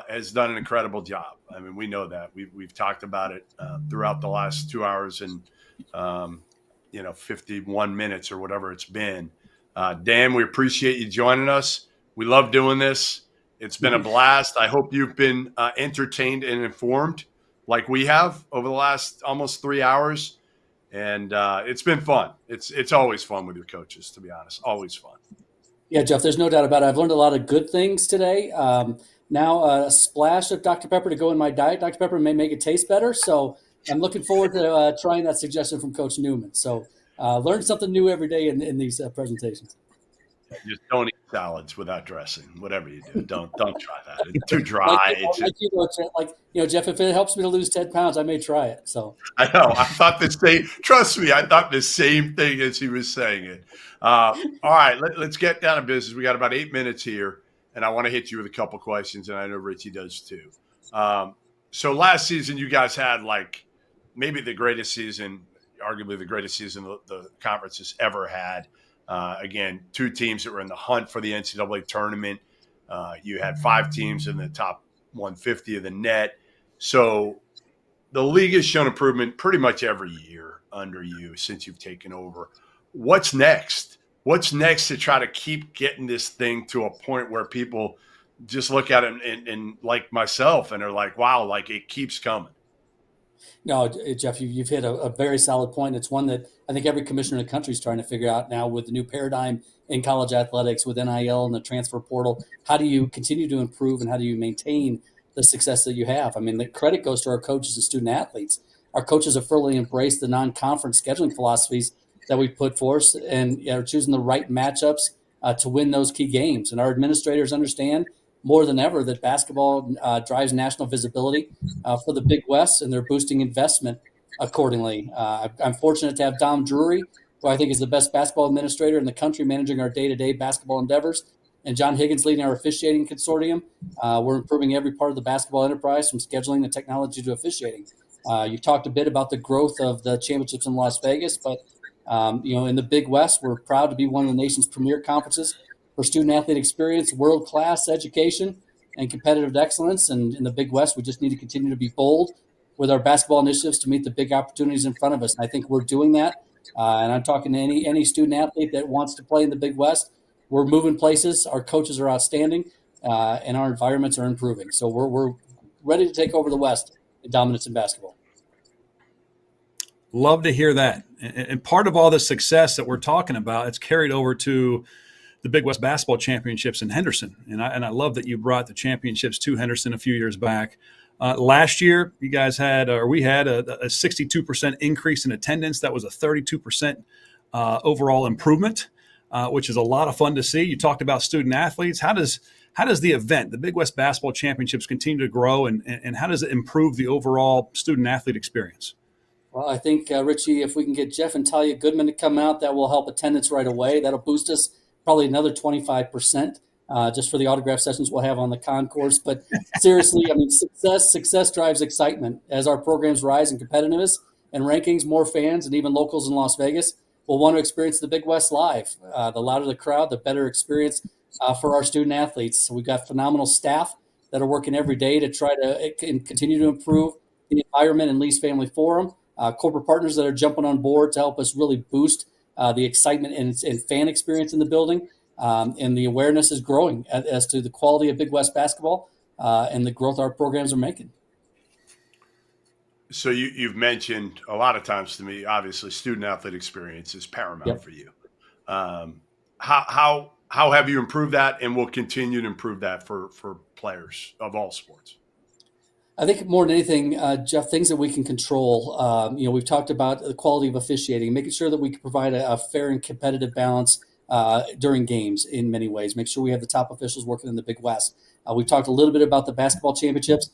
has done an incredible job. I mean, we know that. We've talked about it throughout the last 2 hours and 51 minutes or whatever it's been. Dan, we appreciate you joining us. We love doing this. It's been a blast. I hope you've been entertained and informed like we have over the last almost 3 hours. And it's been fun. It's always fun with your coaches, to be honest. Always fun. Yeah, Jeff, there's no doubt about it. I've learned a lot of good things today. Now a splash of Dr. Pepper to go in my diet. Dr. Pepper may make it taste better. So I'm looking forward to trying that suggestion from Coach Newman. So learn something new every day in these presentations. Just don't eat salads without dressing. Whatever you do, don't try that. It's too dry. Jeff, if it helps me to lose 10 pounds, I may try it. So I know. I thought the same. Trust me, I thought the same thing as he was saying it. All right, let's get down to business. We got about 8 minutes here, and I want to hit you with a couple questions, and I know Richie does too. So last season, you guys had maybe the greatest season, arguably the greatest season the conference has ever had. Again, 2 teams that were in the hunt for the NCAA tournament. You had 5 teams in the top 150 of the net. So the league has shown improvement pretty much every year under you since you've taken over. What's next? What's next to try to keep getting this thing to a point where people just look at it and like myself and are like, wow, it keeps coming? No, Jeff, you've hit a very solid point. It's one that I think every commissioner in the country is trying to figure out now with the new paradigm in college athletics, with NIL and the transfer portal. How do you continue to improve and how do you maintain the success that you have? I mean, the credit goes to our coaches and student athletes. Our coaches have fully embraced the non-conference scheduling philosophies that we put forth and are choosing the right matchups to win those key games. And our administrators understand more than ever that basketball drives national visibility for the Big West, and they're boosting investment accordingly. I'm fortunate to have Dom Drury, who I think is the best basketball administrator in the country, managing our day-to-day basketball endeavors, and John Higgins leading our officiating consortium. We're improving every part of the basketball enterprise, from scheduling to technology to officiating. You've talked a bit about the growth of the championships in Las Vegas, but in the Big West, we're proud to be one of the nation's premier conferences for student-athlete experience, world-class education, and competitive excellence. And in the Big West, we just need to continue to be bold with our basketball initiatives to meet the big opportunities in front of us. And I think we're doing that. And I'm talking to any student-athlete that wants to play in the Big West. We're moving places. Our coaches are outstanding, and our environments are improving. So we're ready to take over the West in dominance in basketball. Love to hear that. And part of all the success that we're talking about, it's carried over to the Big West Basketball Championships in Henderson. And I love that you brought the championships to Henderson a few years back. Last year, you guys had, we had a 62% increase in attendance. That was a 32% overall improvement, which is a lot of fun to see. You talked about student athletes. How does the event, the Big West Basketball Championships, continue to grow, and how does it improve the overall student athlete experience? Well, I think, Richie, if we can get Jeff and Talia Goodman to come out, that will help attendance right away. That'll boost us probably another 25%. Just for the autograph sessions we'll have on the concourse. But seriously, I mean, success drives excitement. As our programs rise in competitiveness and rankings, more fans and even locals in Las Vegas will want to experience the Big West live. The louder the crowd, the better experience for our student athletes. So we've got phenomenal staff that are working every day to try to continue to improve the environment in Lee's Family Forum. Corporate partners that are jumping on board to help us really boost the excitement and fan experience in the building. And the awareness is growing as to the quality of Big West basketball and the growth our programs are making. So you've mentioned a lot of times to me, obviously, student athlete experience is paramount for you. How have you improved that, and will continue to improve that for players of all sports? I think more than anything, Jeff, things that we can control. We've talked about the quality of officiating, making sure that we can provide a fair and competitive balance during games in many ways. Make sure we have the top officials working in the Big West. We've talked a little bit about the basketball championships,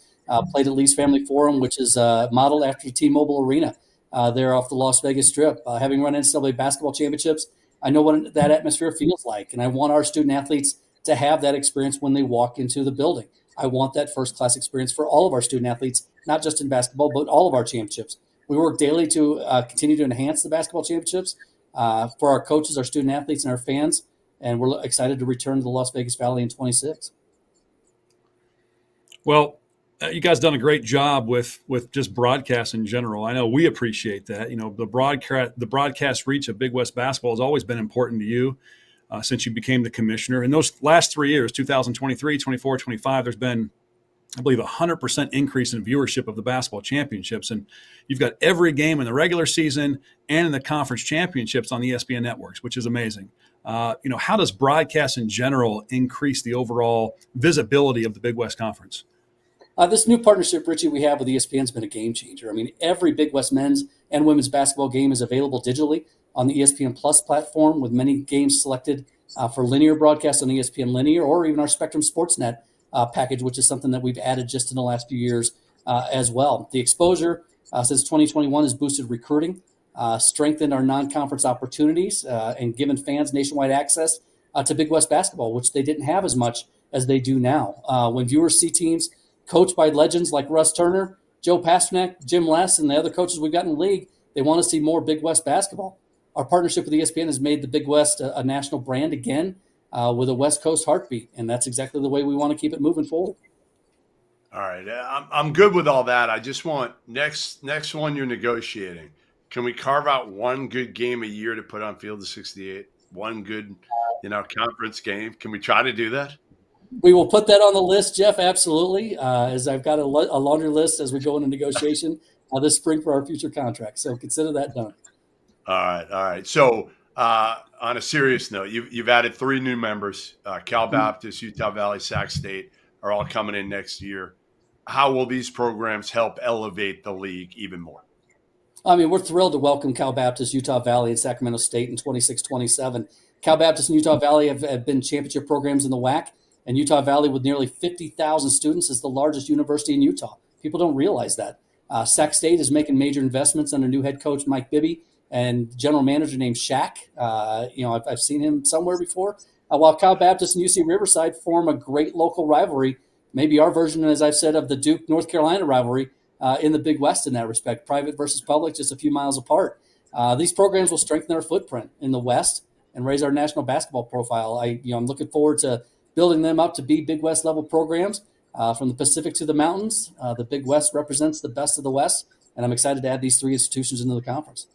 played at Lee's Family Forum, which is modeled after T-Mobile Arena there off the Las Vegas Strip. Having run NCAA basketball championships, I know what that atmosphere feels like, and I want our student athletes to have that experience when they walk into the building. I want that first-class experience for all of our student athletes, not just in basketball, but all of our championships. We work daily to continue to enhance the basketball championships for our coaches, our student athletes, and our fans, and we're excited to return to the Las Vegas Valley in 26. Well, you guys done a great job with just broadcast in general. I know we appreciate that. The broadcast reach of Big West basketball has always been important to you since you became the commissioner. In those last 3 years, 2023, 24, 25, there's been, I believe, 100% increase in viewership of the basketball championships. And you've got every game in the regular season and in the conference championships on the ESPN networks, which is amazing. How does broadcast in general increase the overall visibility of the Big West Conference? This new partnership, Richie, we have with ESPN has been a game changer. I mean, every Big West men's and women's basketball game is available digitally on the ESPN Plus platform, with many games selected for linear broadcast on ESPN Linear, or even our Spectrum Sportsnet package, which is something that we've added just in the last few years as well. The exposure since 2021 has boosted recruiting, strengthened our non-conference opportunities, and given fans nationwide access to Big West basketball, which they didn't have as much as they do now. When viewers see teams coached by legends like Russ Turner, Joe Pasternak, Jim Les, and the other coaches we've got in the league, they want to see more Big West basketball. Our partnership with ESPN has made the Big West a national brand again, with a West Coast heartbeat, and that's exactly the way we want to keep it moving forward. All right, I'm good with all that. I just want next one you're negotiating. Can we carve out one good game a year to put on Field of 68? One good, conference game. Can we try to do that? We will put that on the list, Jeff, absolutely, as I've got a laundry list as we go into negotiation this spring for our future contract. So consider that done. All right. So on a serious note, you've added 3 new members. Cal Baptist, Utah Valley, Sac State are all coming in next year. How will these programs help elevate the league even more? I mean, we're thrilled to welcome Cal Baptist, Utah Valley, and Sacramento State in 26-27. Cal Baptist and Utah Valley have been championship programs in the WAC. And Utah Valley, with nearly 50,000 students, is the largest university in Utah. People don't realize that. Sac State is making major investments under new head coach Mike Bibby and general manager named Shaq. I've seen him somewhere before. While Cal Baptist and UC Riverside form a great local rivalry, maybe our version, as I've said, of the Duke North Carolina rivalry in the Big West in that respect. Private versus public, just a few miles apart. These programs will strengthen our footprint in the West and raise our national basketball profile. I'm looking forward to building them up to be Big West level programs from the Pacific to the mountains. The Big West represents the best of the West, and I'm excited to add these 3 institutions into the conference.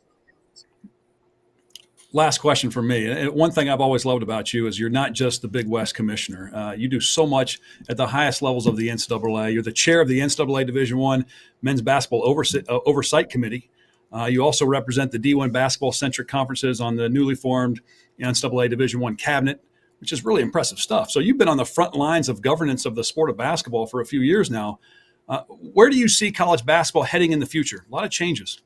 Last question for me. And one thing I've always loved about you is you're not just the Big West commissioner. You do so much at the highest levels of the NCAA. You're the chair of the NCAA Division I Men's Basketball Oversight Committee. You also represent the D1 basketball-centric conferences on the newly formed NCAA Division I cabinet, which is really impressive stuff. So you've been on the front lines of governance of the sport of basketball for a few years now. Where do you see college basketball heading in the future? A lot of changes.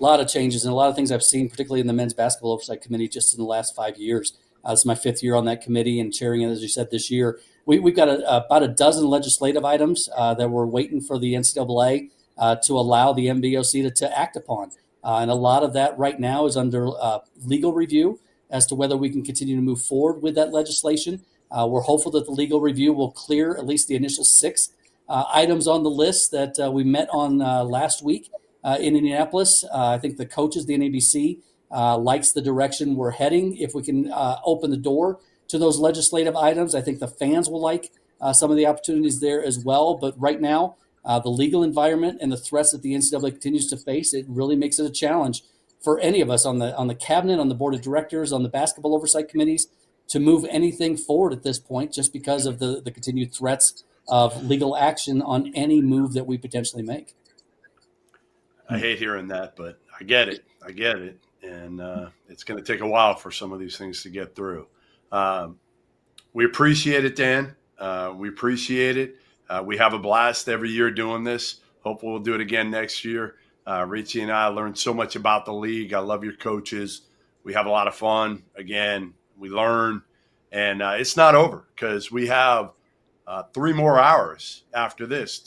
A lot of changes and a lot of things I've seen, particularly in the Men's Basketball Oversight Committee, just in the last 5 years. This is my 5th year on that committee and chairing it, as you said, this year. We've got about a dozen legislative items that we're waiting for the NCAA to allow the MBOC to act upon. And a lot of that right now is under legal review as to whether we can continue to move forward with that legislation. We're hopeful that the legal review will clear at least the initial 6 items on the list that we met on last week in Indianapolis. I think the coaches, the NABC, likes the direction we're heading. If we can open the door to those legislative items, I think the fans will like some of the opportunities there as well. But right now, the legal environment and the threats that the NCAA continues to face, it really makes it a challenge for any of us on the cabinet, on the board of directors, on the basketball oversight committees to move anything forward at this point, just because of the continued threats of legal action on any move that we potentially make. I hate hearing that, but I get it. And it's going to take a while for some of these things to get through. We appreciate it, Dan. We appreciate it. We have a blast every year doing this. Hopefully we'll do it again next year. Richie and I learned so much about the league. I love your coaches. We have a lot of fun. Again, we learn. And it's not over because we have 3 more hours after this